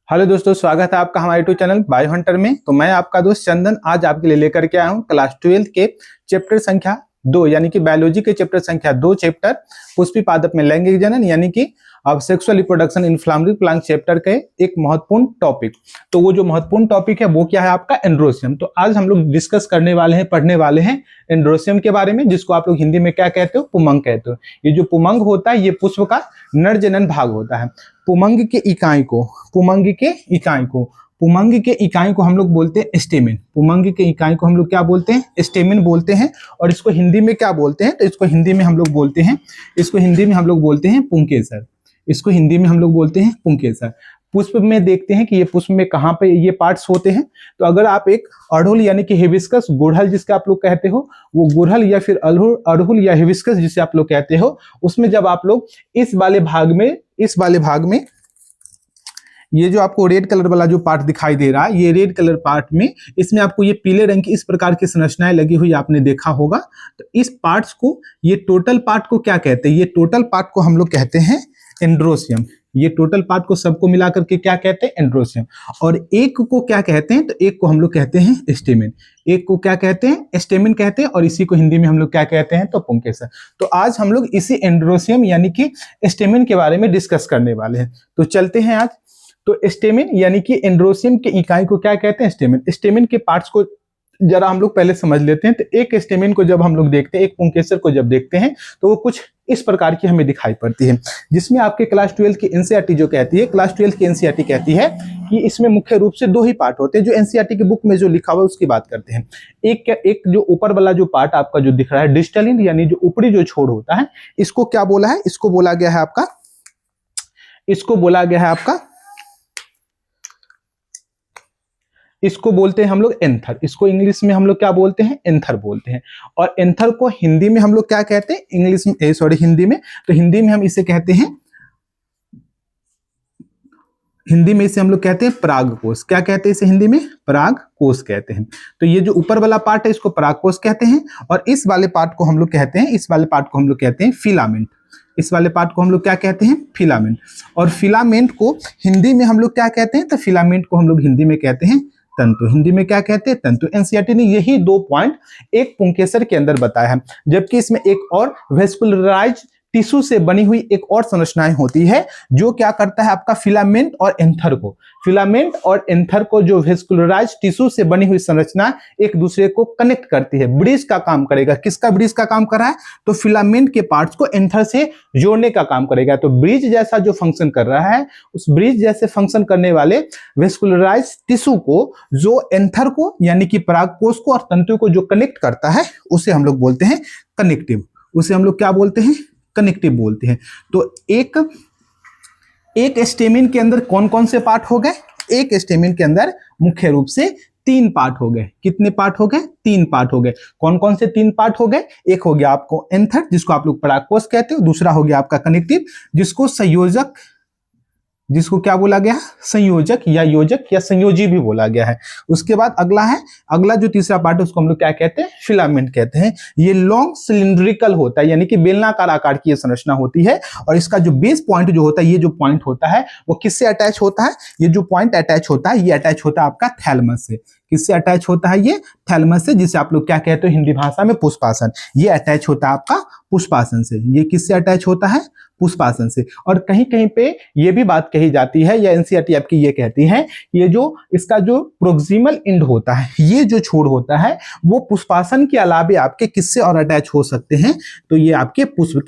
Hello दोस्तों, स्वागत है आपका हमारे यूट्यूब चैनल बायो हंटर में। तो मैं आपका दोस्त चंदन आज आपके लिए लेकर के आया हूँ क्लास 12 के चैप्टर संख्या 2 यानी कि बायोलॉजी के चैप्टर संख्या 2 चैप्टर पुष्पी पादप में लैंगिक जनन यानी कि अब sexual reproduction in flowering plant chapter के एक महत्वपूर्ण टॉपिक। तो वो जो महत्वपूर्ण टॉपिक है वो क्या है आपका एंड्रोसियम। तो आज हम लोग डिस्कस करने वाले हैं, पढ़ने वाले हैं एंड्रोसियम के बारे में, जिसको आप लोग हिंदी में क्या कहते हो, पुमंग कहते हो। ये जो पुमंग होता है ये पुष्प का नर जनन भाग होता है। पुमंग के इकाई को हम लोग बोलते हैं स्टेमेन। पुमंग के इकाई को हम लोग क्या बोलते हैं, स्टेमेन बोलते हैं। और इसको हिंदी में क्या बोलते हैं, तो इसको हिंदी में हम लोग बोलते हैं पुंकेसर। इसको हिंदी में हम लोग बोलते हैं पुंकेसर। पुष्प में देखते हैं कि ये पुष्प में कहाँ पे ये पार्ट्स होते हैं। तो अगर आप एक अड़हुल यानी कि हिबिस्कस, गुड़हल जिसके आप लोग कहते हो, वो गुड़हल या फिर अड़हुल या हिबिस्कस जिसे आप लोग कहते हो, उसमें जब आप लोग इस वाले भाग में ये जो आपको रेड कलर वाला जो पार्ट दिखाई दे रहा है, ये रेड कलर पार्ट में इसमें आपको ये पीले रंग की इस प्रकार की संरचनाएं लगी हुई आपने देखा होगा। तो इस पार्ट्स को, ये टोटल पार्ट को क्या कहते हैं, ये टोटल पार्ट को हम लोग कहते हैं एंड्रोसियम। ये टोटल पार्ट को सबको मिलाकर के क्या कहते हैं, एंड्रोसियम। और एक को क्या कहते हैं, तो एक को हम लोग कहते हैं स्टेमेन। एक को क्या कहते हैं, स्टेमेन कहते हैं। और इसी को हिंदी में हम लोग क्या कहते हैं, तो पुंकेसर। तो आज हम लोग इसी एंड्रोसियम यानी कि स्टेमेन के बारे में डिस्कस करने वाले हैं। तो चलते हैं आज। तो स्टेमेन यानी कि एंड्रोसियम के इकाई को क्या कहते हैं, स्टेमेन। स्टेमेन के पार्ट्स को जरा हम लोग पहले समझ लेते हैं। तो एक स्टेमेन को जब हम लोग देखते हैं, एक पुंकेसर को जब देखते हैं, तो वो कुछ इस प्रकार की हमें दिखाई पड़ती है, जिसमें आपके क्लास 12 की एनसीईआरटी जो कहती है, क्लास 12 की एनसीईआरटी कहती है कि इसमें मुख्य रूप से 2 ही पार्ट होते हैं। जो एनसीईआरटी की बुक में जो लिखा हुआ है उसकी बात करते हैं। एक जो ऊपर वाला जो पार्ट आपका जो दिख रहा है डिस्टलिन यानी जो ऊपरी जो छोर होता है, इसको क्या बोला है, इसको बोला गया है आपका इसको बोलते हैं हम लोग एंथर। इसको इंग्लिश में हम लोग क्या बोलते हैं, एंथर बोलते हैं। और एंथर को हिंदी में हम लोग क्या कहते हैं, हिंदी में, तो हिंदी में हम इसे कहते हैं, हिंदी में इसे हम लोग कहते हैं परागकोश। क्या कहते हैं इसे हिंदी में, परागकोश कहते हैं। तो ये जो ऊपर वाला पार्ट है इसको परागकोश कहते हैं। और इस वाले पार्ट को हम लोग कहते हैं, फिलामेंट। इस वाले पार्ट को हम लोग क्या कहते हैं, फिलामेंट। और फिलामेंट को हिंदी में हम लोग क्या कहते हैं, तो फिलामेंट को हम लोग हिंदी में कहते हैं तंतु। हिंदी में क्या कहते हैं, तंतु। एनसीईआरटी ने यही 2 पॉइंट एक पुंकेसर के अंदर बताया है, जबकि इसमें एक और वेस्कुलराइज टिश्यू से बनी हुई एक और संरचनाएं होती है, जो क्या करता है आपका फिलामेंट और एंथर को जो वेस्कुलराइज टिश्यू से बनी हुई संरचना एक दूसरे को कनेक्ट करती है, ब्रिज का काम करेगा। किसका ब्रिज का काम कर रहा है, तो फिलामेंट के पार्ट्स को एंथर से जोड़ने का काम करेगा। तो ब्रिज जैसा जो फंक्शन कर रहा है, उस ब्रिज जैसे फंक्शन करने वाले वेस्कुलराइज टिश्यू को जो एंथर को यानी कि परागकोश को और तंतु को जो कनेक्ट करता है, उसे हम लोग बोलते हैं कनेक्टिव। उसे हम लोग क्या बोलते हैं, कनेक्टिव बोलते हैं। तो एक स्टेमिन के अंदर कौन कौन से पार्ट हो गए, एक स्टेमिन के अंदर मुख्य रूप से 3 पार्ट हो गए। कितने पार्ट हो गए, 3 पार्ट हो गए। कौन कौन से 3 पार्ट हो गए, एक हो गया आपको एंथर जिसको आप लोग परागकोश कहते हो, दूसरा हो गया आपका कनेक्टिव जिसको क्या बोला गया, संयोजक या योजक या संयोजी भी बोला गया है। उसके बाद अगला जो तीसरा पार्ट है उसको हम लोग क्या कहते हैं, फिलामेंट कहते हैं। ये लॉन्ग सिलिंड्रिकल होता है यानी कि बेलनाकार आकार की ये संरचना होती है। और इसका जो बेस पॉइंट जो होता है, ये जो पॉइंट होता है वो किससे अटैच होता है, ये जो पॉइंट अटैच होता है ये अटैच होता है आपका थैलमस से। किससे अटैच होता है, ये थैलमस से, जिसे आप लोग क्या कहते हो हिंदी भाषा में पुष्पासन। ये अटैच होता है आपका पुष्पासन से। ये किससे अटैच होता है, पुष्पासन से। और कहीं कहीं पे ये भी बात कही जाती है, या एनसीईआरटी आपकी ये कहती है, ये जो इसका जो प्रोक्सिमल एंड होता है, ये जो छोर होता है, वो पुष्पासन के अलावे आपके किससे और अटैच हो सकते हैं, तो ये आपके पुष्प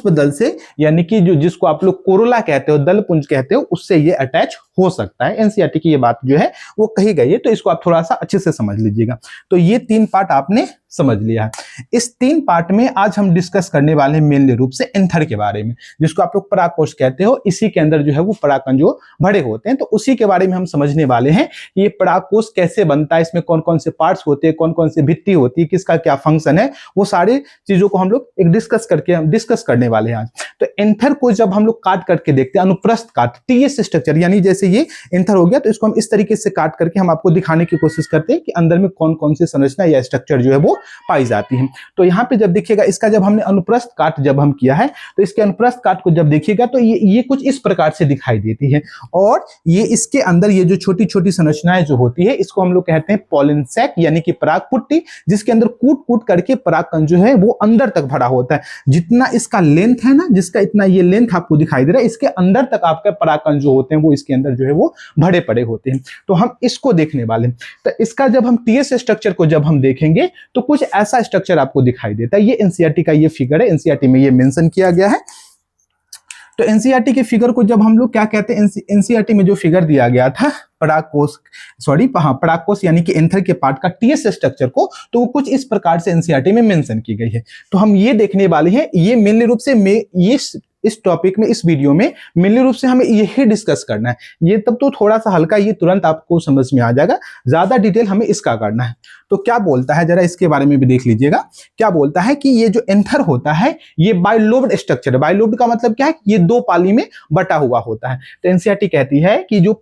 दल से यानी कि जो जिसको आप लोग कोरोला कहते हो, दल पुंज कहते हो, उससे ये अटैच हो सकता है। एनसीईआरटी की ये बात जो है वो कही गई है, तो इसको आप थोड़ा सा अच्छे से समझ लीजिएगा। तो ये 3 पार्ट आपने समझ लिया है। इस 3 पार्ट में आज हम डिस्कस करने वाले हैं मेनली रूप से एंथर के बारे में, जिसको आप लोग परागकोश कहते हो। इसी के अंदर जो है वो परागकण जो भरे होते हैं, तो उसी के बारे में हम समझने वाले हैं कि ये परागकोश कैसे बनता है, इसमें कौन कौन से पार्ट्स होते हैं, कौन कौन से भित्ति होती है, किसका क्या फंक्शन है, वो सारी चीजों को हम लोग एक डिस्कस करने वाले हैं आज। तो एंथर को जब हम लोग काट करके देखते हैं, अनुप्रस्थ काट टीएस स्ट्रक्चर, यानी जैसे जैसे ये एंथर हो गया, तो इसको हम इस तरीके से काट करके हम आपको दिखाने की कोशिश करते हैं कि अंदर में कौन कौन सी संरचना या स्ट्रक्चर जो है वो पाई जाती है। तो यहाँ पे जब देखिएगा, इसका जब हमने अनुप्रस्थ काट जब हम किया है, तो इसके अनुप्रस्थ काट को जब देखिएगा तो ये कुछ इस प्रकार से दिखाई देती है, और ये इसके अंदर ये जो छोटी छोटी संरचनाएं जो होती है, इसको हम लोग कहते हैं पॉलन सैक यानी कि परागपुट्टी, जिसके अंदर कूट कूट करके परागकण जो है वो अंदर तक भरा होता है। जितना इसका लेंथ है ना, जिसका इतना ये लेंथ आपको दिखाई दे रहा है, इसके अंदर तक आपके परागकण जो होते हैं वो इसके अंदर जो है वो भरे पड़े होते हैं। तो हम इसको देखने वाले हैं। तो इसका जब हम टीएस स्ट्रक्चर को जब हम देखेंगे तो कुछ ऐसा स्ट्रक्चर आपको दिखाई देता है। ये एनसीईआरटी का ये फिगर है, एनसीईआरटी में ये मेंशन किया गया है। तो एनसीईआरटी के फिगर को जब हम लोग क्या कहते हैं, एनसीईआरटी में जो फिगर दिया गया था परागकोश यानी कि एंथर के पार्ट का टीएस स्ट्रक्चर को, तो वो कुछ इस प्रकार से एनसीईआरटी में मेंशन की गई है। तो हम ये देखने वाले हैं, ये मेनली रूप से इस टॉपिक में, इस वीडियो में मेनली रूप से हमें यही डिस्कस करना है। ये तब तो थोड़ा सा हल्का, ये तुरंत आपको समझ में आ जाएगा, ज्यादा डिटेल हमें इसका करना है। तो क्या बोलता है, जरा इसके बारे में भी देख लीजिएगा। क्या बोलता है कि ये जो एंथर होता है ये बाइलोब्ड स्ट्रक्चर है। बाइलोब्ड का मतलब क्या है, ये दो पाली में बटा हुआ होता है। तो एनसीईआरटी कहती है कि जो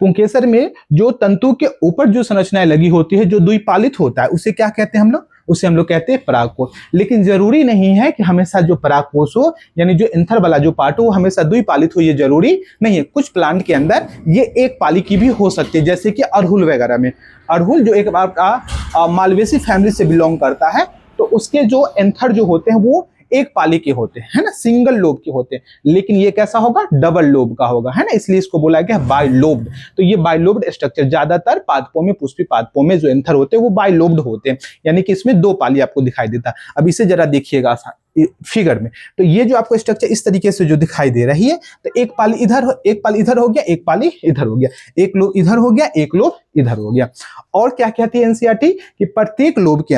पुंकेसर में जो तंतु के ऊपर जो संरचनाएं लगी होती है, जो द्विपालित होता है, उसे क्या कहते हैं हम लोग, उसे हम लोग कहते हैं परागकोश। लेकिन जरूरी नहीं है कि हमेशा जो परागकोश हो, यानी जो एंथर वाला जो पार्ट हो, वो हमेशा द्विपालित हो, ये जरूरी नहीं है। कुछ प्लांट के अंदर ये एक पाली की भी हो सकती है, जैसे कि अड़हुल वगैरह में। अड़हुल जो एक आपका मालवेसी फैमिली से बिलोंग करता है, तो उसके जो एंथर जो होते हैं वो एक पाली के होते हैं, है ना, सिंगल लोब के होते हैं। लेकिन ये कैसा होगा, डबल लोब का होगा, है ना, इसलिए इसको बोला गया बाइलोब्ड। तो ये बाइलोब्ड स्ट्रक्चर ज्यादातर पादपों में, पुष्पी पादपों में जो एंथर होते हैं वो बाइलोब्ड होते हैं, यानी कि इसमें दो पाली आपको दिखाई देता है। अब इसे जरा देखिएगा फिगर में, तो ये जो आपको स्ट्रक्चर इस तरीके से जो दिखाई दे रही है, तो एक पाली इधर हो गया, एक पाली इधर हो गया, एक लोब इधर हो गया, एक लोब इधर हो गया। और क्या कहती है एनसीईआरटी कि प्रत्येक लोब के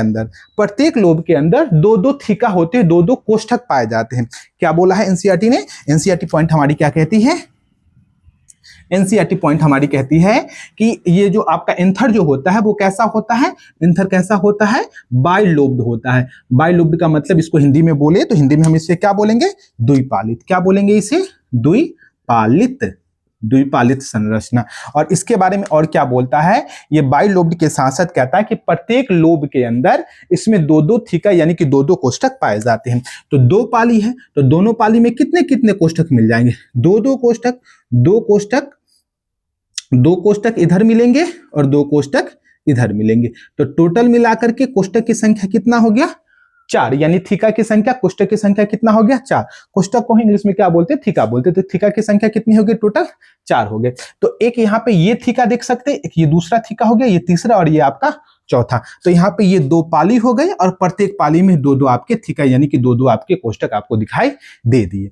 अंदर दो दो थीका होते हैं, दो दो कोष्ठक पाए जाते हैं। क्या बोला है एनसीईआरटी ने, एनसीईआरटी पॉइंट हमारी क्या कहती है, एनसीईआरटी पॉइंट हमारी कहती है कि ये जो आपका एंथर जो होता है वो कैसा होता है, एंथर कैसा होता है, बाइलोब्ड होता है। बाइलोब्ड का मतलब इसको हिंदी में बोले तो हिंदी में हम इसे क्या बोलेंगे, द्विपालित। क्या बोलेंगे इसे, द्विपालित संरचना। और इसके बारे में और क्या बोलता है, ये बाइलोब्ड के साथ साथ कहता है कि प्रत्येक लोब के अंदर इसमें दो दो थीका यानी कि दो दो कोष्ठक पाए जाते हैं। तो दो पाली है, तो दोनों पाली में कितने कितने कोष्ठक मिल जाएंगे, दो कोष्ठक इधर मिलेंगे और दो कोष्ठक इधर मिलेंगे। तो टोटल मिलाकर के कोष्ठक की संख्या कितना हो गया, 4, यानी थीका की संख्या, कोष्ठक की संख्या कितना हो गया, 4। कोष्ठक को इंग्लिश में क्या बोलते हैं, थीका बोलते हैं। तो थीका की संख्या कितनी हो गई, टोटल 4 हो गए। तो एक यहाँ पे ये थीका देख सकते हैं, एक ये दूसरा थीका हो गया, ये तीसरा और ये आपका चौथा। तो यहाँ पे ये दो पाली हो गई और प्रत्येक पाली में दो दो आपके थीका यानी कि दो दो आपके कोष्ठक आपको दिखाई दे दिए।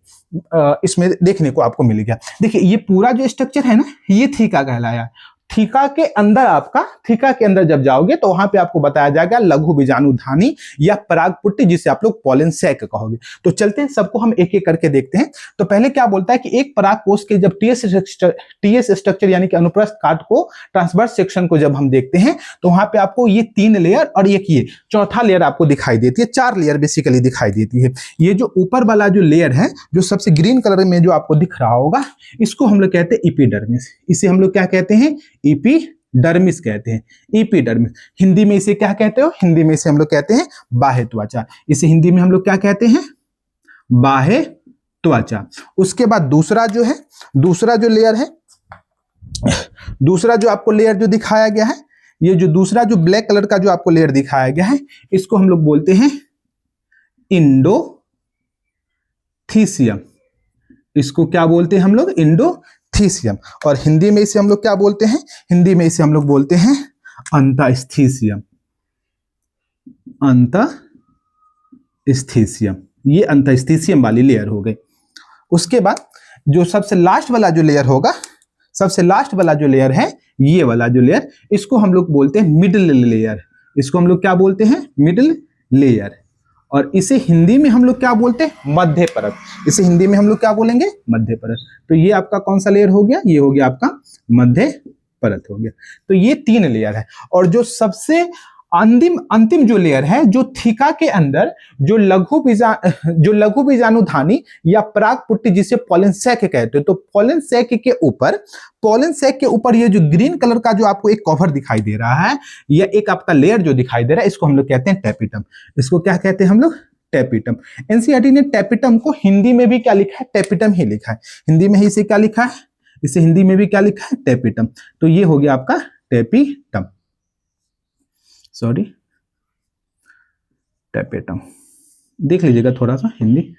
इसमें देखने को आपको मिल गया। देखिए ये पूरा जो स्ट्रक्चर है ना, ये थीका कहलाया। थीका के अंदर जब जाओगे तो वहां पे आपको बताया जाएगा लघु बीजाणुधानी या परागपुट्टी, जिसे आप लोग पॉलन सैक कहोगे। तो चलते हैं, सबको हम एक एक करके देखते हैं। तो पहले क्या बोलता है कि एक परागकोश के जब टीएस स्ट्रक्चर यानी कि अनुप्रस्थ काट को, ट्रांसवर्स सेक्शन को जब हम देखते हैं तो वहां पे आपको ये 3 लेयर और एक ये चौथा लेयर आपको दिखाई देती है। 4 लेयर बेसिकली दिखाई देती है। ये जो ऊपर वाला जो लेयर है, जो सबसे ग्रीन कलर में जो आपको दिख रहा होगा, इसको हम लोग कहते हैं एपिडर्मिस। इसे हम लोग क्या कहते हैं, एपिडर्मिस कहते हैं। एपिडर्मिस हिंदी में इसे क्या कहते हो, हिंदी में इसे हम लोग कहते हैं बाह्य त्वचा। इसे हिंदी में हम लोग क्या कहते हैं, बाह्य त्वचा। उसके बाद दूसरा जो लेयर है, दूसरा जो आपको लेयर जो दिखाया गया है, ये जो दूसरा जो ब्लैक कलर का जो आपको लेयर दिखाया गया है, इसको हम लोग बोलते हैं इंडोथीसियम। इसको क्या बोलते हैं हम लोग, इंडोथीसियम। और हिंदी में इसे हम लोग क्या बोलते हैं, हिंदी में इसे हम लोग बोलते हैं अंतःस्थीसियम। अंतःस्थीसियम, ये अंतःस्थीसियम वाली लेयर हो गई। उसके बाद जो सबसे लास्ट वाला जो लेयर होगा, सबसे लास्ट वाला जो लेयर है, ये वाला जो लेयर, इसको हम लोग बोलते हैं मिडिल लेयर। इसको हम लोग क्या बोलते हैं, मिडिल लेयर। और इसे हिंदी में हम लोग क्या बोलते हैं, मध्य परत। इसे हिंदी में हम लोग क्या बोलेंगे, मध्य परत। तो ये आपका कौन सा लेयर हो गया, ये हो गया आपका मध्य परत हो गया। तो ये 3 लेयर है। और जो सबसे अंतिम अंतिम जो लेयर है, जो थीका के अंदर जो लघु बीजाणुधानी या पराग पुट्टी जिसे पॉलन सैक कहते हैं, तो पॉलन सैक के ऊपर ये जो ग्रीन कलर का जो आपको एक कवर दिखाई दे रहा है, या एक आपका लेयर जो दिखाई दे रहा है, इसको हम लोग कहते हैं टेपिटम। इसको क्या कहते हैं हम लोग? टेपिटम। एनसीईआरटी ने टेपिटम को हिंदी में भी क्या लिखा है? टेपिटम ही लिखा है। हिंदी में ही इसे क्या लिखा है? इसे हिंदी में भी क्या लिखा है? टेपिटम। तो ये हो गया आपका टेपिटम, सॉरी टेपिटम, देख लीजिएगा थोड़ा सा हिंदी।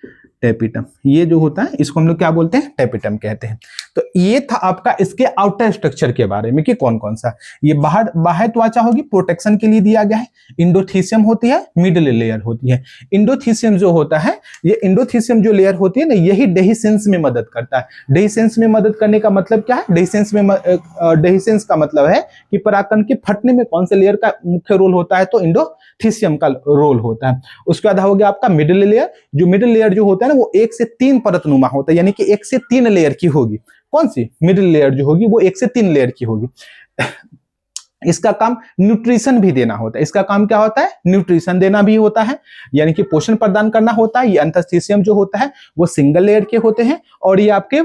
टेपिटम ये जो होता है इसको हम लोग क्या बोलते हैं? टेपिटम कहते हैं। तो ये था आपका इसके आउटर स्ट्रक्चर के बारे में कि कौन कौन सा। ये बाह्य त्वचा होगी, प्रोटेक्शन के लिए दिया गया है। इंडोथीसियम होती है, मिडिल लेयर होती है। इंडोथीसियम जो होता है, ये इंडोथीसियम जो लेयर होती है ना, यही डेहिसेंस में मदद करता है। डेहिसेंस में मदद करने का मतलब क्या है? डेहिसेंस का मतलब है कि परागकण के फटने में कौन से लेयर का मुख्य रोल होता है? तो इंडोथीसियम का रोल होता है। उसके बाद हो गया आपका मिडिल लेयर। जो मिडिल लेयर जो होता है ना, वो 1 से 3 परतनुमा होता है, यानी कि 1 से 3 लेयर की होगी। कौन सी? मिडिल लेयर जो होगी वो 1 से 3 लेयर की होगी। इसका काम न्यूट्रिशन भी देना होता है। इसका काम क्या होता है? न्यूट्रिशन देना भी होता है, यानी कि पोषण प्रदान करना होता है। ये अंतस्थिसियम जो होता है वो सिंगल लेयर के होते हैं, और ये आपके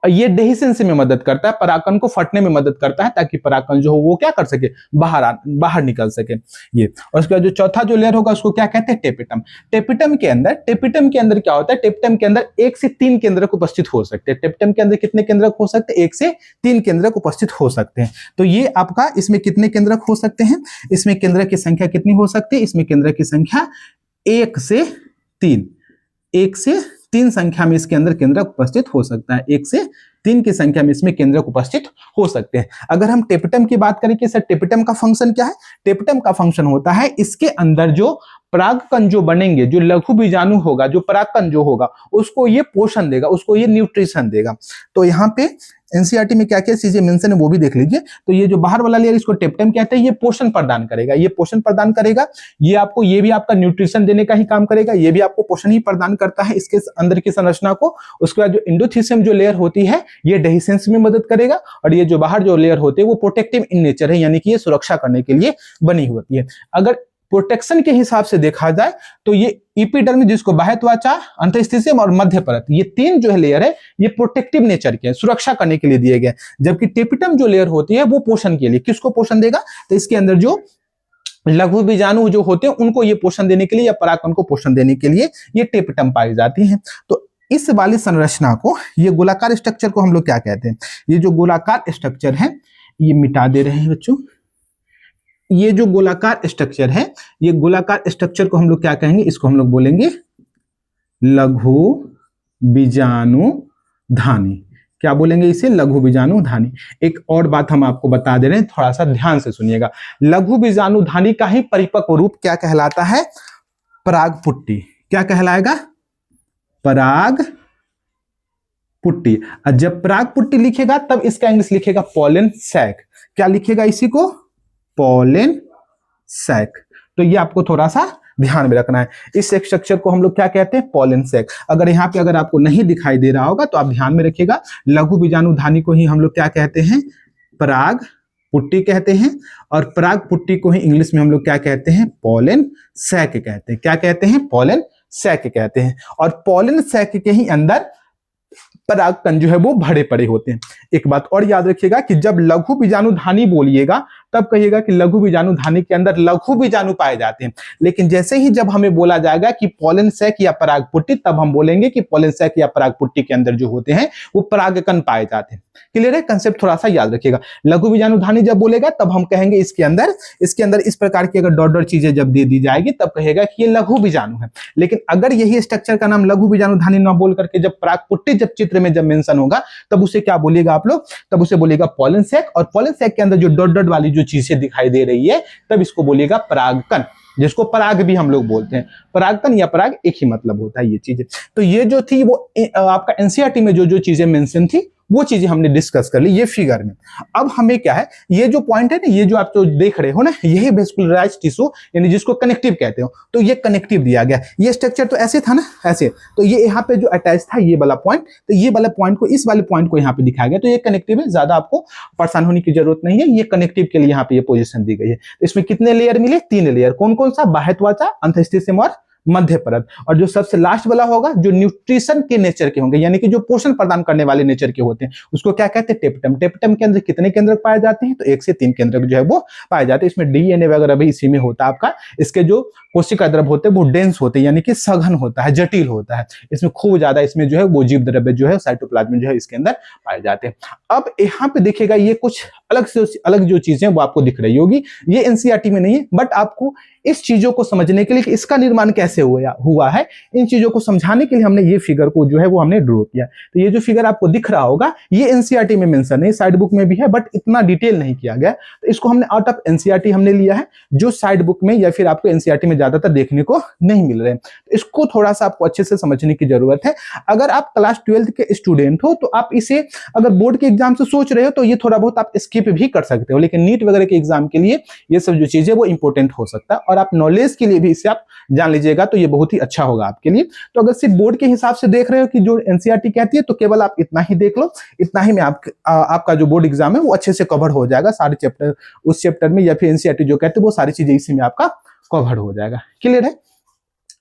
ये डेहिसेंस में मदद करता है, परागकण को फटने में मदद करता है, ताकि परागकण जो हो वो क्या कर सके? बाहर निकल सके ये। और उसके बाद जो चौथा जो लेयर होगा उसको क्या कहते हैं? टेपिटम। टेपिटम के अंदर क्या होता है? टेपिटम के अंदर 1 से 3 केंद्रक उपस्थित हो सकते हैं। टेपिटम के अंदर कितने केंद्रक हो सकते हैं? 1 से 3 केंद्रक उपस्थित हो सकते हैं। तो ये आपका इसमें कितने केंद्रक हो सकते हैं? इसमें केंद्रक की संख्या कितनी हो सकती है? इसमें केंद्रक की संख्या 1 से 3 संख्या में इसके अंदर केंद्रक उपस्थित हो सकता है। 1 से 3 की संख्या में इसमें केंद्रक उपस्थित हो सकते हैं। अगर हम टेपिटम की बात करें कि सर टेपिटम का फंक्शन क्या है? टेपिटम का फंक्शन होता है इसके अंदर जो परागकण जो बनेंगे, जो लघु बीजाणु होगा, जो परागकण जो होगा, उसको ये पोषण देगा, उसको ये न्यूट्रिशन देगा। तो यहाँ पे एनसीईआरटी में क्या क्या चीजें मेंशन है वो भी देख लीजिए। तो ये जो बाहर वाला लेयर इसको टेपिटम कहते हैं, ये पोषण प्रदान करेगा, ये पोषण प्रदान करेगा। ये आपको, ये भी आपका न्यूट्रिशन देने का ही काम करेगा, ये भी आपको पोषण ही प्रदान करता है इसके अंदर की संरचना को। उसके बाद जो इंडोथीसियम जो लेयर होती है ये डेहिसेंस में मदद करेगा, और ये जो बाहर जो लेयर होते हैं वो प्रोटेक्टिव इन नेचर है, यानी कि ये सुरक्षा करने के लिए बनी होती है। अगर प्रोटेक्शन के हिसाब से देखा जाए तो ये एपिडर्मिस, जिसको बाह्य त्वचा, अंतस्थिसियम और मध्य परत, ये 3 जो है लेयर है ये प्रोटेक्टिव नेचर के, सुरक्षा करने के लिए दिए गए। जबकि टेपिटम जो लेयर होती है वो पोषण के लिए, किसको पोषण देगा? तो इसके अंदर जो लघु बीजाणु जो होते हैं उनको ये पोषण देने के लिए, या परागकण को पोषण देने के लिए ये टेपिटम पाई जाती है। तो इस वाली संरचना को, ये गोलाकार स्ट्रक्चर को हम लोग क्या कहते हैं? ये जो गोलाकार स्ट्रक्चर है, ये मिटा दे रहे हैं बच्चों। ये जो गोलाकार स्ट्रक्चर है, ये गोलाकार स्ट्रक्चर को हम लोग क्या कहेंगे? इसको हम लोग बोलेंगे लघु बीजाणुधानी। क्या बोलेंगे इसे? लघु बीजाणुधानी। एक और बात हम आपको बता दे रहे हैं, थोड़ा सा ध्यान से सुनिएगा। लघु बीजाणुधानी का ही परिपक्व रूप क्या कहलाता है? परागपुट्टी। क्या कहलाएगा? परागपुट्टी। जब परागपुट्टी लिखेगा तब इसका इंग्लिश लिखेगा पॉलन सैक। क्या लिखेगा इसी को? Pollen sac. तो ये आपको थोड़ा सा ध्यान में रखना है। इस स्ट्रक्चर को हम लोग क्या कहते हैं? Pollen sac. अगर यहाँ पे अगर आपको नहीं दिखाई दे रहा होगा तो आप ध्यान में रखिएगा, लघु बीजाणुधानी को ही हम लोग क्या कहते हैं? पराग पुट्टी कहते हैं, और पराग पुट्टी को ही इंग्लिश में हम लोग क्या कहते हैं? पॉलन सैक कहते हैं। क्या कहते हैं? पॉलन सैक कहते हैं। और पॉलन सैक के ही अंदर परागकण जो है वो भरे पड़े होते हैं। एक बात और याद रखिएगा कि जब लघु बीजाणुधानी बोलिएगा तब कहिएगा कि लघु बीजाणुधानी के अंदर लघु बीजाणु पाए जाते हैं। लेकिन जैसे ही जब हमें बोला जाएगा कि पॉलन सैक या परागपुट्टी, तब हम बोलेंगे कि पॉलन सैक या परागपुट्टी के अंदर जो होते हैं वो परागकण पाए जाते हैं। क्लियर है? कंसेप्ट थोड़ा सा याद रखिएगा। लघु बीजाणुधानी जब बोलेगा तब हम कहेंगे इसके अंदर इस प्रकार की अगर डॉट चीजें जब दे दी जाएगी तब कहेगा कि ये लघु बीजाणु है। लेकिन अगर यही स्ट्रक्चर का नाम लघु बीजाणुधानी ना बोल करके जब परागपुट्टी जब चित्र में जब मेंशन होगा तब उसे क्या बोलिएगा आप लोग? तब उसे बोलिएगा पॉलन सैक। और पॉलन सैक के अंदर जो डॉट वाली जो चीजें दिखाई दे रही है तब इसको बोलिएगा परागकण, जिसको पराग भी हम लोग बोलते हैं। परागकण या पराग एक ही मतलब होता है ये चीजें। तो ये जो थी वो आपका एनसीईआरटी में जो चीजें मेंशन थी वो चीजें हमने डिस्कस कर ली ये फिगर में। अब हमें क्या है, ये जो पॉइंट है ना, ये जो आप जो देख रहे हो ना, यही वेस्कुलराइज्ड टिश्यू यानी जिसको कनेक्टिव कहते हो, तो ये कनेक्टिव दिया गया। ये स्ट्रक्चर तो ऐसे था ना, ऐसे, तो ये यहाँ पे जो अटैच था ये वाला पॉइंट, तो ये वाला पॉइंट को, इस वाले पॉइंट को यहाँ पे दिखाया गया, तो ये कनेक्टिव है, ज्यादा आपको परेशान होने की जरूरत नहीं है। ये कनेक्टिव के लिए यहाँ पे ये पोजीशन दी गई है। तो इसमें कितने लेयर मिले, 3 लेयर। कौन कौन सा, बाह्य त्वचा, अंतःस्थितिम और मध्य परत। और जो सबसे लास्ट वाला होगा जो न्यूट्रिशन के नेचर के होंगे, यानी कि जो पोषण प्रदान करने वाले नेचर के होते हैं, उसको क्या कहते हैं, टेप्टम। टेप्टम के अंदर कितने केंद्रक पाए जाते हैं, तो 1 से 3 केंद्रक जो है वो पाए जाते हैं। इसमें डीएनए वगैरह भी इसी में होता है आपका। इसके जो कोशिका द्रव्य होते हैं वो डेंस होते हैं, यानी कि सघन होता है, जटिल होता है। इसमें खूब ज्यादा इसमें जो है वो जीव द्रव्य जो है साइटोप्लाज्म जो है इसके अंदर पाए जाते हैं। अब यहाँ पे देखिएगा, ये कुछ अलग से अलग जो चीजें वो आपको दिख रही होगी, ये एनसीईआरटी में नहीं है, बट आपको इस चीजों को समझने के लिए कि इसका निर्माण कैसे हुआ है, इन चीजों को समझाने के लिए हमने ये फिगर को जो है वो हमने ड्रॉ किया। तो ये जो फिगर आपको दिख रहा होगा, ये एनसीईआरटी में मेंशन नहीं, साइड बुक में भी है, बट इतना डिटेल नहीं किया गया। तो इसको हमने आउट ऑफ एनसीईआरटी हमने लिया है, जो साइड बुक में या फिर आपको एनसीईआरटी में ज्यादातर देखने को नहीं मिल रहे। तो इसको थोड़ा सा आपको अच्छे से समझने की जरूरत है। अगर आप क्लास 12 के स्टूडेंट हो तो आप इसे अगर बोर्ड के एग्जाम से सोच रहे हो तो ये थोड़ा बहुत आप स्किप भी कर सकते हो, लेकिन नीट वगैरह के एग्जाम के लिए ये सब जो चीजें वो इंपॉर्टेंट हो सकता है, और आप नॉलेज के लिए भी इसे आप जान लीजिएगा तो ये बहुत ही अच्छा होगा आपके लिए। तो अगर सिर्फ बोर्ड के हिसाब से देख रहे हो कि जो एनसीईआरटी कहती है, तो केवल आप इतना ही देख लो, इतना ही में आपका जो बोर्ड एग्जाम है वो अच्छे से कवर हो जाएगा। सारे चैप्टर उस चैप्टर में, या फिर एनसीईआरटी जो कहते हैं वो सारी चीजें इसी में आपका कवर हो जाएगा। क्लियर है?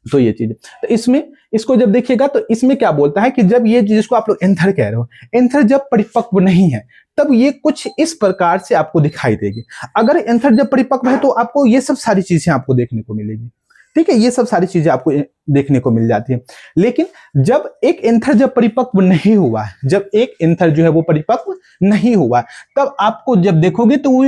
तो ये चीज, तो इसमें इसको जब देखिएगा तो इसमें क्या बोलता है कि जब ये जिसको आप लोग एंथर कह रहे हो, एंथर जब परिपक्व नहीं है तब ये कुछ इस प्रकार से आपको दिखाई देगी। अगर एंथर जब परिपक्व है तो आपको ये सब सारी चीजें आपको देखने को मिलेगी। ठीक है, ये सब सारी चीजें आपको देखने को मिल जाती है। लेकिन जब एक एंथर जब परिपक्व नहीं हुआ है, जब एक एंथर जो है वो परिपक्व नहीं हुआ, तब आपको जब देखोगे तो वो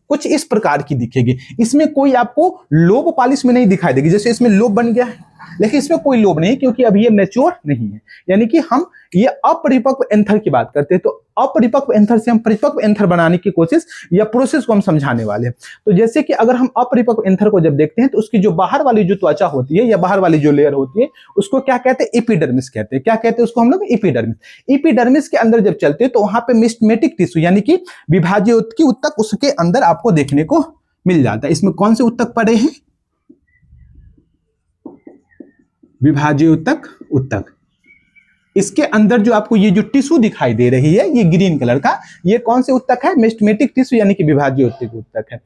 कुछ इस प्रकार की दिखेगी। इसमें कोई आपको लोब पॉलिश में नहीं दिखाई देगी, जैसे इसमें लोब बन गया है, लेकिन इसमें कोई लोब नहीं, क्योंकि अभी ये मैच्योर नहीं है। यानी कि हम ये अपरिपक्व एंथर की बात करते हैं, तो अपरिपक्व एंथर से हम परिपक्व एंथर बनाने की कोशिश या प्रोसेस को हम समझाने वाले हैं। तो जैसे कि अगर हम अपरिपक्व एंथर को जब देखते हैं तो उसकी जो बाहर वाली जो त्वचा होती है या बाहर वाली जो लेयर होती है उसको क्या कहते हैं, एपिडर्मिस कहते हैं। क्या कहते हैं उसको हम लोग, एपिडर्मिस। एपिडर्मिस के अंदर जब चलते हैं तो वहां पे मेस्टमेटिक टिश्यू यानी कि विभाज्य ऊतक उसके अंदर आपको देखने को मिल जाता है। इसमें कौन से ऊतक पड़े हैं, विभाज्य ऊतक। इसके अंदर जो आपको ये जो टिश्यू दिखाई दे रही है ये ग्रीन कलर का, ये कौन से ऊतक है, मेस्टमेटिक टिश्यू यानी कि विभाज्य ऊतक है।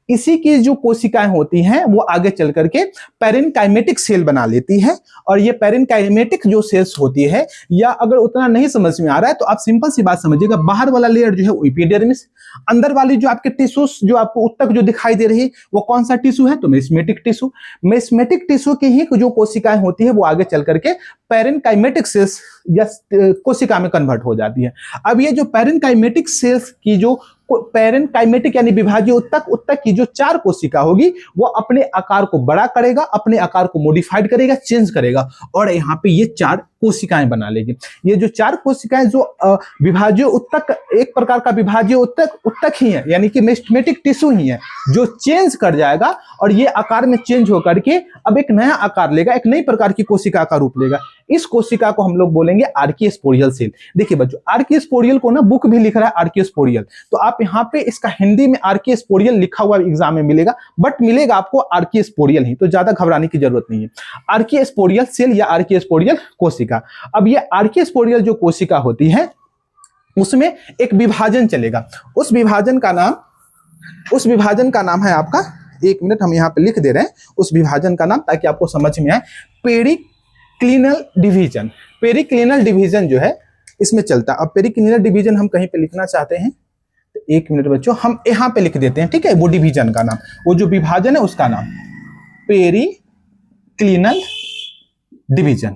इसी की जो कोशिकाएं होती हैं वो आगे चल करके पैरेनकाइमेटिक सेल बना लेती है, और ये पैरेनकाइमेटिक जो सेल्स होती है, या अगर उतना नहीं समझ में आ रहा है तो आप सिंपल सी बात समझिएगा, बाहर वाला लेयर जो है वो एपिडर्मिस, अंदर वाली जो आपके टिश्यूज जो आपको ऊतक जो दिखाई दे रही है वो कौन सा टिश्यू है, तो मेस्टमेटिक टिश्यू। मेस्टमेटिक टिश्यू की ही जो कोशिकाएं होती है वो आगे चल करके पैरेनकाइमेटिक सेल्स या कोशिका में कन्वर्ट हो जाती है। अब ये जो पैरेनकाइमेटिक सेल्स की जो पैरेनकाइमेटिक यानी विभाज्य ऊतक की जो 4 कोशिका होगी वो अपने आकार को बड़ा करेगा, अपने आकार को मॉडिफाइड करेगा, चेंज करेगा, और यहाँ पे ये 4 कोशिकाएं बना लेगी। ये जो 4 कोशिकाएं जो विभाज्य ऊतक, एक प्रकार का विभाज्य ऊतक ही है, यानी कि मेस्टमेटिक टिश्यू ही है, जो चेंज कर जाएगा और ये आकार में चेंज होकर के अब एक नया आकार लेगा, एक नई प्रकार की कोशिका का रूप लेगा। इस कोशिका को हम लोग बोलेंगे आर्कियोस्पोरियल सेल। देखिए बच्चों, आर्कियोस्पोरियल को ना बुक भी लिख रहा है आर्कियोस्पोरियल, तो आप यहाँ पे इसका हिंदी में आर्कियोस्पोरियल लिखा हुआ एग्जाम में मिलेगा, बट मिलेगा आपको आर्कियोस्पोरियल ही, तो ज्यादा घबराने की जरूरत नहीं है। आर्कियोस्पोरियल सेल या आर्कियोस्पोरियल कोशिका। अब ये आर्कियोस्पोरियल जो कोशिका होती है उसमें एक विभाजन चलेगा। उस विभाजन का नाम है आपका, 1 मिनट हम यहाँ पे लिख दे रहे हैं उस विभाजन का नाम, ताकि आपको समझ में आए। Periclinal division. पेरिक्लिनल डिवीजन जो है इसमें चलता है। अब पेरिक्लिनल डिवीजन हम कहीं पे लिखना चाहते हैं तो 1 मिनट बच्चों, हम यहाँ पे लिख देते हैं, ठीक है। वो डिवीजन का नाम, वो जो विभाजन है उसका नाम पेरिक्लिनल डिवीजन।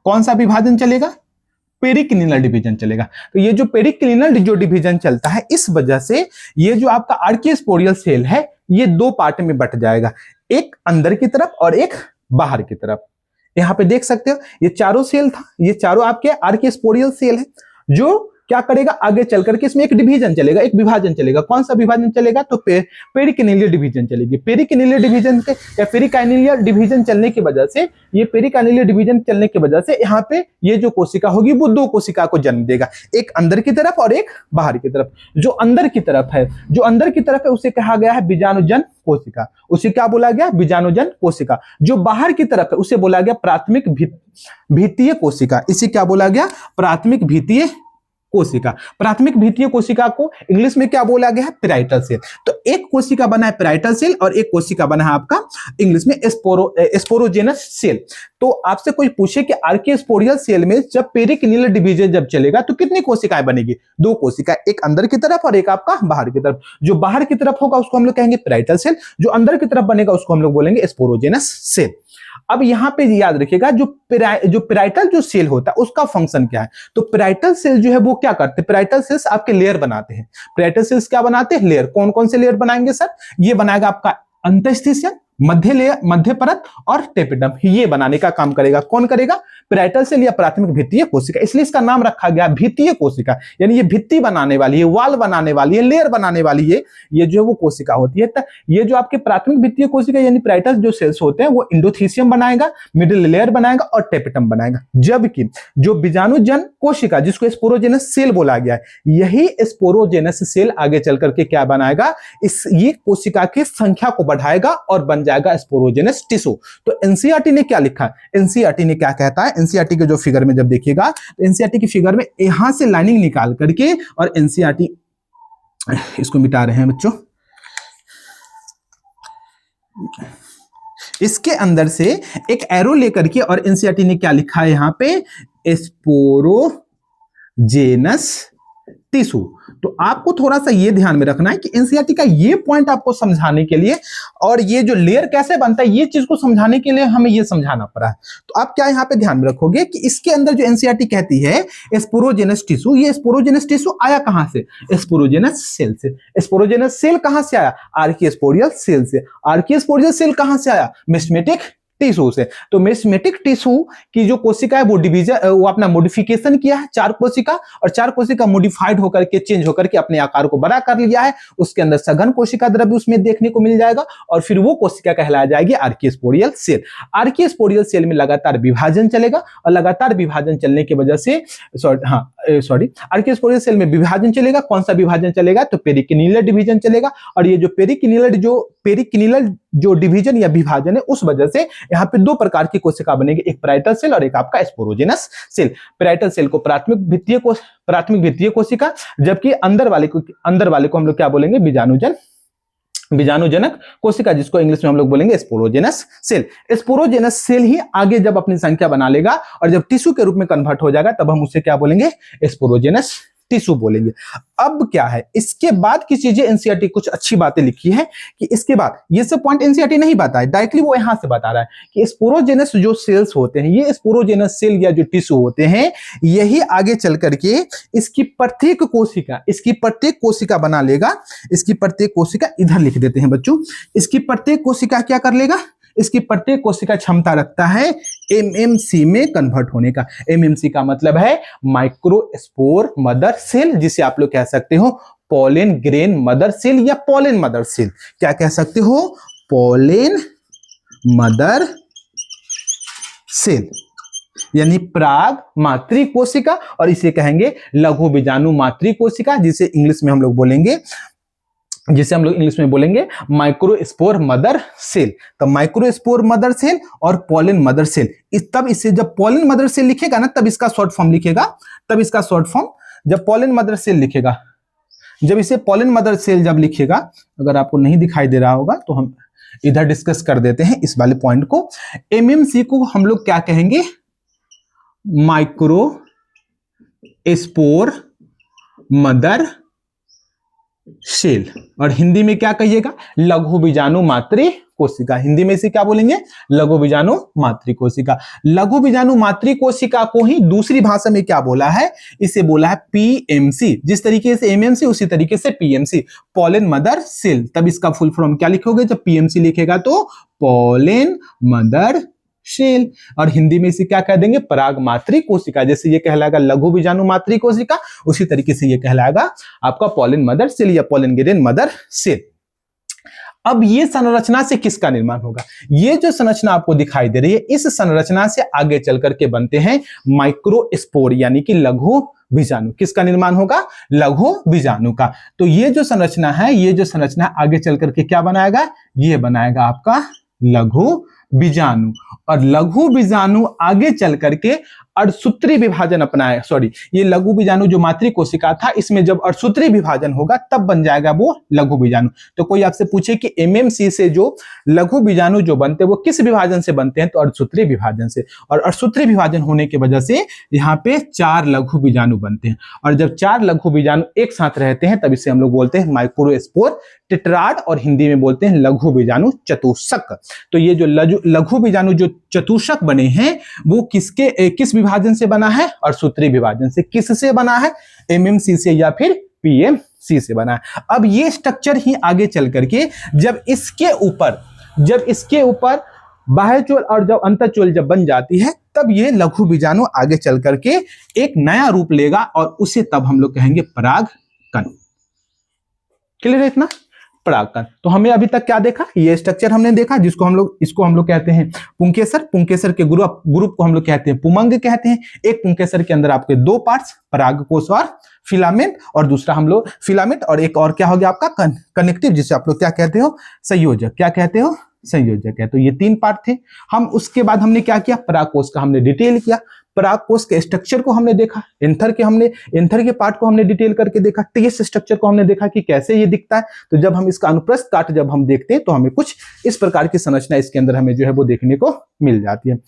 कौन सा विभाजन चलेगा, पेरिक्लिनल डिवीजन चलेगा। तो ये जो पेरिक्लिनल जो डिवीजन चलता है, इस वजह से ये जो आपका आर्कियोस्पोरियल सेल है ये 2 पार्ट में बट जाएगा, एक अंदर की तरफ और एक बाहर की तरफ। यहाँ पे देख सकते हो ये चारों सेल था, ये चारों आपके आर्कियोस्पोरियल सेल है। जो क्या करेगा, आगे चल करके इसमें एक डिवीजन चलेगा, एक विभाजन चलेगा। कौन सा विभाजन चलेगा, तो पेरिकिनिलियल डिवीजन चलेगी। पेरिकिनिलियल डिवीजन के या पेरिकाइनिलियल डिवीजन चलने की वजह से, ये पेरिकाइनिलियल डिवीजन चलने की वजह से यहाँ पे ये जो कोशिका होगी वो दो कोशिका को जन्म देगा, एक अंदर की तरफ और एक बाहर की तरफ। जो अंदर की तरफ है, जो अंदर की तरफ है उसे कहा गया है बीजाणुजन कोशिका, उसे क्या बोला गया, बीजाणुजन कोशिका। जो बाहर की तरफ है उसे बोला गया प्राथमिक भित्तीय कोशिका, इसे क्या बोला गया, प्राथमिक भित्तीय कोशिका। प्राथमिक भित्तीय कोशिका को इंग्लिश में क्या बोला गया है, पेराइटल सेल। तो एक कोशिका बना है पेराइटल सेल और एक कोशिका बना है आपका इंग्लिश में स्पोरोजेनस सेल। तो आपसे कोई पूछे कि आर्कियोस्पोरियल सेल में जब पेरिकिनियल डिवीजन जब चलेगा तो कितनी कोशिकाएं बनेगी, दो कोशिका, एक अंदर की तरफ और एक आपका बाहर की तरफ। जो बाहर की तरफ होगा उसको हम लोग कहेंगे पेराइटल सेल, जो अंदर की तरफ बनेगा उसको हम लोग बोलेंगे स्पोरोजेनस सेल। अब यहां पे याद रखिएगा जो पेराइटल जो सेल होता है उसका फंक्शन क्या है। तो पेराइटल सेल जो है वो क्या करते हैं, पेराइटल सेल्स आपके लेयर बनाते हैं। पेराइटल सेल्स क्या बनाते हैं, लेयर। कौन कौन से लेयर बनाएंगे सर, ये बनाएगा आपका अंतःस्थितियन, मध्य लेयर, मध्य परत और टेपिडम, ये बनाने का काम करेगा। कौन करेगा, पेराइटल सेल या प्राथमिक भित्तीय कोशिका। इसलिए इसका नाम रखा गया भित्तीय कोशिका, यानी ये भित्ति बनाने वाली है, वाल बनाने वाली है, लेयर बनाने वाली है, ये जो है वो कोशिका होती है। ये जो आपके प्राथमिक भित्तीय कोशिका यानी पेराइटल जो सेल्स होते हैं वो इंडोथीसियम बनाएगा, मिडिल लेयर बनाएगा और टेपिटम बनाएगा। जबकि जो बीजाणुजन कोशिका जिसको स्पोरोजेनस सेल बोला गया है, यही स्पोरोजेनस सेल आगे चल करके क्या बनाएगा, ये कोशिका की संख्या को बढ़ाएगा और बन जाएगा स्पोरोजेनस टिश्यू। तो एनसीईआरटी ने क्या लिखा, एनसीईआरटी ने क्या कहता है, एनसीईआरटी के जो फिगर में जब देखिएगा तो एनसीईआरटी की फिगर में यहां से लाइनिंग निकाल करके और एनसीईआरटी, इसको मिटा रहे हैं बच्चों, इसके अंदर से एक एरो लेकर के और एनसीईआरटी ने क्या लिखा है यहां पे, स्पोरोजेनस टिश्यू। तो आपको थोड़ा सा ये ध्यान में रखना है कि एनसीईआरटी का ये पॉइंट आपको समझाने के लिए और ये जो लेयर कैसे बनता है ये चीज को समझाने के लिए हमें ये समझाना पड़ा है। तो आप क्या यहाँ पे ध्यान में रखोगे कि इसके अंदर जो एनसीईआरटी कहती है स्पोरोजेनस टिश्यू, ये स्पोरोजेनस टिश्यू आया कहां से, स्पोरोजेनस सेल से। स्पोरोजेनस सेल कहां से आया, आर्कियोस्पोरियल सेल से। आर्कियोस्पोरियल सेल कहां से आया, मेस्मेटिक टिश्यू से। तो मेस्मेटिक टिश्यू की जो कोशिका है वो डिवीजन, वो अपना मॉडिफिकेशन किया है, 4 कोशिका, और 4 कोशिका मॉडिफाइड होकर के, चेंज होकर के अपने आकार को बड़ा कर लिया है। उसके अंदर सघन कोशिका द्रव्य उसमें देखने को मिल जाएगा और फिर वो कोशिका कहलाया जाएगी आर्कियोस्पोरियल सेल। आर्कियोस्पोरियल सेल में लगातार विभाजन चलेगा और लगातार विभाजन चलने की वजह से आर्कियोस्पोरियल सेल में विभाजन चलेगा। कौन सा विभाजन चलेगा, तो पेरिकिनियल डिवीजन चलेगा। और ये जो पेरिकिनियल जो डिवीजन या विभाजन है उस वजह से यहाँ पे 2 प्रकार की कोशिका बनेगी, एक पेराइटल सेल और एक आपका स्पोरोजेनस सेल। पेराइटल सेल को प्राथमिक भित्तीय कोशिका, जबकि अंदर वाले को हम लोग क्या बोलेंगे, बीजाणुजनक कोशिका, जिसको इंग्लिश में हम लोग बोलेंगे स्पोरोजेनस सेल। स्पोरोजेनस सेल ही आगे जब अपनी संख्या बना लेगा और जब टिश्यू के रूप में कन्वर्ट हो जाएगा तब हम उसे क्या बोलेंगे, स्पोरोजेनस टिश्यू बोलेंगे। अब क्या है, इसके बाद की चीजें एनसीईआरटी कुछ अच्छी बातें लिखी है कि इसके बाद ये सब पॉइंट एनसीईआरटी नहीं बताया, डायरेक्टली वो यहां से बता रहा है कि स्पोरोजेनस जो सेल्स होते हैं, ये स्पोरोजेनस सेल या जो टिश्यू होते हैं, यही आगे चल करके इसकी प्रत्येक कोशिका बना लेगा। इसकी प्रत्येक कोशिका, इधर लिख देते हैं बच्चों, इसकी प्रत्येक कोशिका क्या कर लेगा, इसकी प्रत्येक कोशिका क्षमता रखता है एमएमसी में कन्वर्ट होने का। एमएमसी का मतलब है माइक्रोस्पोर मदर सेल, जिसे आप लोग कह सकते हो पोलेन ग्रेन मदर सेल या पोलेन मदर सेल। क्या कह सकते हो, पोलेन मदर सेल, यानी प्राग मातृ कोशिका, और इसे कहेंगे लघु बीजाणु मातृ कोशिका, जिसे इंग्लिश में हम लोग बोलेंगे माइक्रोस्पोर मदर सेल। तो माइक्रोस्पोर मदर सेल और पोलेन मदर सेल, तब इसे जब पोलेन मदर सेल लिखेगा ना तब इसका शॉर्ट फॉर्म लिखेगा, जब पोलेन मदर सेल लिखेगा, जब इसे पोलेन मदर सेल जब लिखेगा, अगर आपको नहीं दिखाई दे रहा होगा तो हम इधर डिस्कस कर देते हैं इस वाले पॉइंट को। एमएमसी को हम लोग क्या कहेंगे, माइक्रोस्पोर मदर सेल, और हिंदी में क्या कहिएगा, लघु बीजाणु मातृ कोशिका। हिंदी में इसे क्या बोलेंगे, लघु बीजाणु मातृ कोशिका। लघु बीजाणु मातृ कोशिका को ही दूसरी भाषा में क्या बोला है, इसे बोला है पीएमसी। जिस तरीके से एमएमसी उसी तरीके से पीएमसी, पोलेन मदर सेल। तब इसका फुल फॉर्म क्या लिखोगे, जब पीएमसी लिखेगा तो पोलेन मदर सेल। और हिंदी में इसे क्या कह देंगे, पराग मात्री कोशिका। जैसे ये कहलाएगा लघु बीजाणु मात्री कोशिका, उसी तरीके से ये कहलाएगा आपका पॉलिन मदर सेल या पॉलिन ग्रेन मदर सेल। अब ये संरचना से किसका निर्माण होगा, ये जो संरचना आपको दिखाई दे रही है, इस संरचना से आगे चल करके बनते हैं माइक्रोस्पोर यानी कि लघु बीजाणु। किसका निर्माण होगा, लघु बीजाणु का। तो ये जो संरचना है, ये जो संरचना आगे चल करके क्या बनाएगा, ये बनाएगा आपका लघु बीजाणु। और लघु बीजाणु आगे चल करके अर्धसूत्री विभाजन अपनाए, सॉरी, ये लघु बीजाणु जो मातृ कोशिका था, इसमें जब अर्धसूत्री विभाजन होगा तब बन जाएगा वो लघु बीजाणु। तो कोई आपसे पूछे कि एमएमसी से जो लघु बीजाणु जो बनते हैं वो किस विभाजन से बनते हैं, तो अर्धसूत्री विभाजन से। और अर्धसूत्री विभाजन होने की वजह से यहाँ पे 4 लघु बीजाणु बनते हैं। और जब 4 लघु बीजाणु एक साथ रहते हैं तब इसे हम लोग बोलते हैं माइक्रोस्पोर टेट्राड, और हिंदी में बोलते हैं लघु बीजाणु चतुष्क। तो ये जो लघु बीजाणु जो चतुष्क बने हैं वो किस विभाजन से बना है, अर्धसूत्री विभाजन से। किससे बना है, एमएमसी से या फिर पीएमसी से बना है। अब ये स्ट्रक्चर ही आगे चल करके जब इसके ऊपर बाह्य चोल और जब अंतःचोल जब बन जाती है तब ये लघु बीजाणु आगे चल करके एक नया रूप लेगा और उसे तब हम लोग कहेंगे परागकण। क्लियर है इतना, परागकण। तो हमें अभी तक क्या देखा, ये स्ट्रक्चर हमने देखा जिसको हम लोग कहते हैं पुंकेसर। पुंकेसर के ग्रुप को हम लोग कहते हैं पुमंग कहते हैं। एक पुंकेसर के अंदर आपके 2 पार्ट्स, परागकोश और फिलामेंट, और दूसरा हम लोग फिलामेंट, और एक और क्या हो गया आपका कनेक्टिव, जिसे आप लोग क्या कहते हो, संयोजक। क्या कहते हो, संयोजक है। तो ये 3 पार्ट थे। हम उसके बाद हमने क्या किया, परागकोश का हमने डिटेल किया, परागकोश के स्ट्रक्चर को हमने देखा, एंथर के पार्ट को हमने डिटेल करके देखा, टीएस स्ट्रक्चर को हमने देखा कि कैसे ये दिखता है। तो जब हम इसका अनुप्रस्थ काट जब हम देखते हैं तो हमें कुछ इस प्रकार की संरचना इसके अंदर हमें जो है वो देखने को मिल जाती है।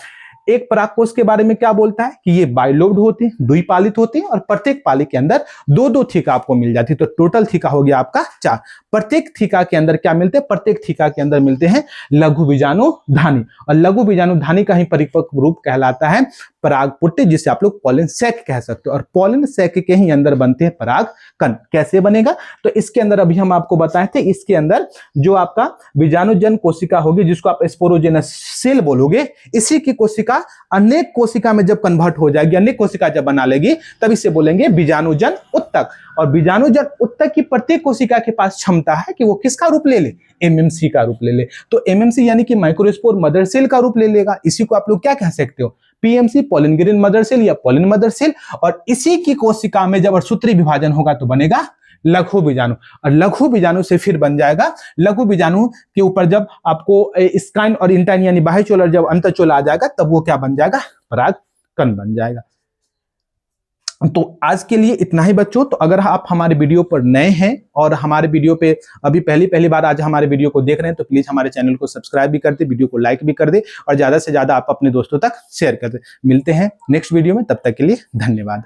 एक परागकोश के बारे में क्या बोलता है कि ये बाइलोब्ड होते हैं, द्विपालित होते हैं, और प्रत्येक पाली के अंदर 2-2 थीका आपको मिल जाती है। तो टोटल थीका हो गया आपका 4। प्रत्येक थीका के अंदर क्या मिलते हैं, प्रत्येक थीका के अंदर मिलते हैं लघु बीजाणु धानी, और लघु बीजाणु धानी का ही परिपक्व रूप कहलाता है परागपुट्ट, जिसे आप लोग पॉलिन सैक कह सकते हो। और पॉलिन सैक के ही अंदर बनते हैं परागकण। कैसे बनेगा, तो इसके अंदर अभी हम आपको बताए थे, इसके अंदर जो आपका बीजाणुजन कोशिका होगी जिसको आप स्पोरोजेनस सेल बोलोगे, इसी की कोशिका अनेक कोशिका में जब कन्वर्ट हो जाएगी, अनेक कोशिका जब बना लेगी, तब इसे बोलेंगे बीजाणुजन उत्तक। और बीजाणुजन उत्तक की प्रत्येक कोशिका के पास क्षमता है कि वो किसका रूप ले ले, एमएमसी का रूप ले ले। तो एमएमसी यानी कि माइक्रोस्पोर मदर सेल का रूप ले लेगा। इसी को आप लोग क्या कह सकते हो, PMC, pollen grain mother cell या पॉलिन मदर सेल। और इसी की कोशिका में जब अर्धसूत्री विभाजन होगा तो बनेगा लघु बीजाणु, और लघु बीजाणु से फिर बन जाएगा, लघु बीजाणु के ऊपर जब आपको स्काइन और इंटाइन यानी बाह्य चोल और जब अंतःचोल आ जाएगा तब वो क्या बन जाएगा, परागकण बन जाएगा। तो आज के लिए इतना ही बच्चों। तो अगर आप हमारे वीडियो पर नए हैं और हमारे वीडियो पे अभी पहली बार आज हमारे वीडियो को देख रहे हैं तो प्लीज हमारे चैनल को सब्सक्राइब भी कर दे, वीडियो को लाइक भी कर दे, और ज्यादा से ज्यादा आप अपने दोस्तों तक शेयर कर दे। मिलते हैं नेक्स्ट वीडियो में, तब तक के लिए धन्यवाद।